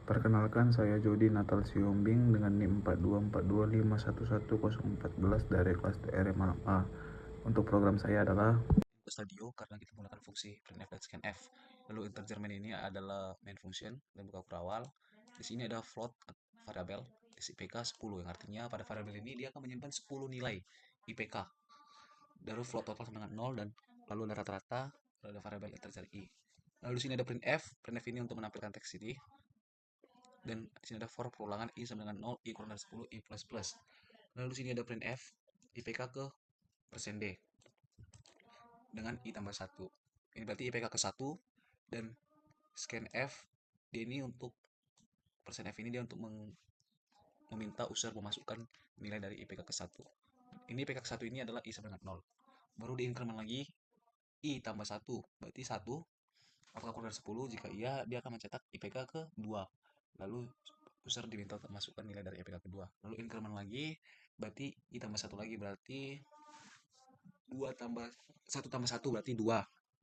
Perkenalkan, saya Jody Natal Siombing dengan NIM 424251114 dari kelas DR A. Untuk program saya adalah Stadio karena kita menggunakan fungsi printf dan scanf. Lalu integer main ini adalah main function dan buka kurawal. Di sini ada float variabel IPK 10 yang artinya pada variabel ini dia akan menyimpan 10 nilai IPK. Lalu float total sama dengan 0 dan lalu ada rata-rata, lalu ada variabel integer i. Lalu di sini ada printf. Printf ini untuk menampilkan teks ini. Dan di sini ada for perulangan i sama dengan 0, i kurang dari 10, i plus plus. Lalu di sini ada printf IPK ke persen %d dengan i tambah 1. Ini berarti IPK ke 1 dan scanf dia ini untuk persen F ini dia untuk meminta user memasukkan nilai dari IPK ke 1. Ini IPK ke 1 ini adalah i sama dengan 0. Baru diinkremen lagi i tambah 1. Berarti 1 apakah kurang dari 10? Jika iya, dia akan mencetak IPK ke 2. Lalu user diminta untuk masukkan nilai dari IPK kedua. Lalu inkremen lagi, berarti i tambah 1 lagi, berarti 2 tambah 1 tambah 1 berarti 2.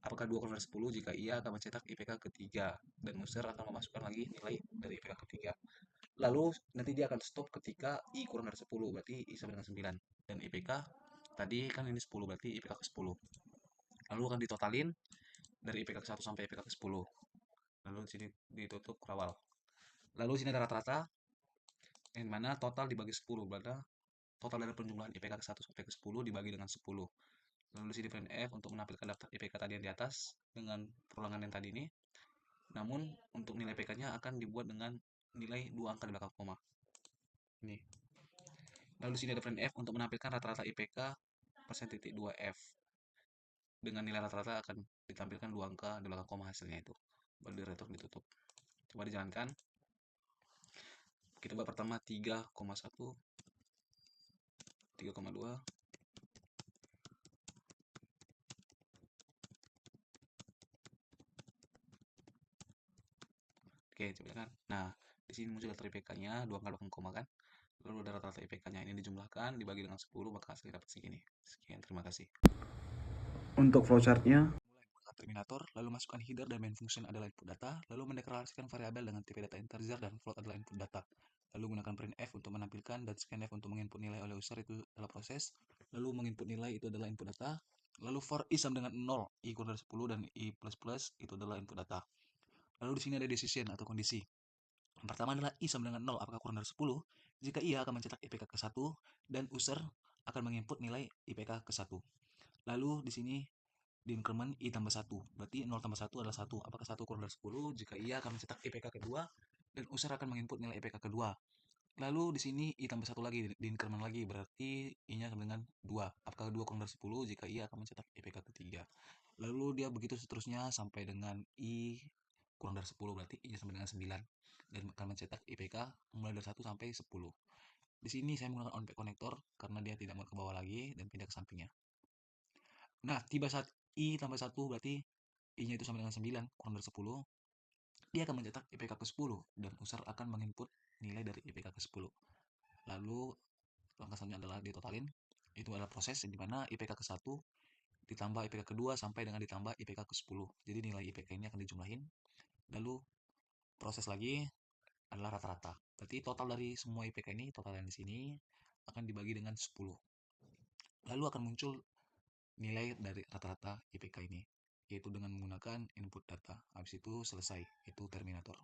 Apakah 2 kurang dari 10? Jika iya, akan mencetak IPK ketiga. Dan user akan memasukkan lagi nilai dari IPK ketiga. Lalu nanti dia akan stop ketika i kurang dari 10, berarti i sama dengan 9. Dan IPK tadi kan ini 10, berarti IPK ke 10. Lalu akan ditotalin dari IPK ke 1 sampai IPK ke 10. Lalu di sini ditutup kurawal. Lalu sini ada rata-rata, yang mana total dibagi 10, berarti total dari penjumlahan IPK ke 1 sampai ke 10 dibagi dengan 10. Lalu di sini printf untuk menampilkan daftar IPK tadi yang di atas dengan perulangan yang tadi ini. Namun untuk nilai IPK-nya akan dibuat dengan nilai 2 angka di belakang koma. Ini. Lalu di sini ada printf untuk menampilkan rata-rata IPK persen titik 2F. Dengan nilai rata-rata akan ditampilkan 2 angka di belakang koma hasilnya itu. Baru di return ditutup. Coba dijalankan. Kita buat pertama 3,1, 3,2, oke, coba kan. Nah, di sini muncul daftar IPK-nya, 2 angka belakang koma kan. Lalu ada rata-rata IPK-nya ini dijumlahkan, dibagi dengan 10, maka hasilnya dapat segini. Sekian, terima kasih. untuk flowchart-nya. Mulai menggunakan terminator, lalu masukkan header dan main function adalah input data, lalu mendeklarasikan variabel dengan tipe data integer dan float adalah input data. Lalu gunakan printf untuk menampilkan dan scanf untuk menginput nilai oleh user itu adalah proses. Lalu menginput nilai itu adalah input data. Lalu for i sama dengan 0, i kurang dari 10 dan i plus plus itu adalah input data. Lalu di sini ada decision atau kondisi. Yang pertama adalah i sama dengan 0, apakah kurang dari 10? Jika iya akan mencetak IPK ke 1 dan user akan menginput nilai IPK ke 1. Lalu di sini di increment i tambah 1, berarti 0 tambah 1 adalah 1. Apakah 1 kurang dari 10? Jika iya akan mencetak IPK kedua dan user akan menginput nilai IPK kedua. Lalu di sini i tambah 1 lagi, di increment lagi, berarti i-nya sama dengan 2. Apakah 2 kurang dari 10? Jika iya akan mencetak IPK ketiga. Lalu dia begitu seterusnya sampai dengan i kurang dari 10, berarti i-nya sama dengan 9. Dan akan mencetak IPK mulai dari 1 sampai 10. Di sini saya menggunakan on-pack connector karena dia tidak mau ke bawah lagi dan pindah ke sampingnya. Nah, tiba saat i tambah 1 berarti i-nya itu sama dengan 9 kurang dari 10. Dia akan mencetak IPK ke 10 dan user akan menginput nilai dari IPK ke 10. Lalu langkah selanjutnya adalah ditotalin. Itu adalah proses di mana IPK ke 1 ditambah IPK kedua sampai dengan ditambah IPK ke 10. Jadi nilai IPK ini akan dijumlahin. Lalu proses lagi adalah rata-rata. Berarti total dari semua IPK ini, total yang di sini akan dibagi dengan 10. Lalu akan muncul nilai dari rata-rata IPK ini, yaitu dengan menggunakan input data. Habis itu selesai, itu terminator.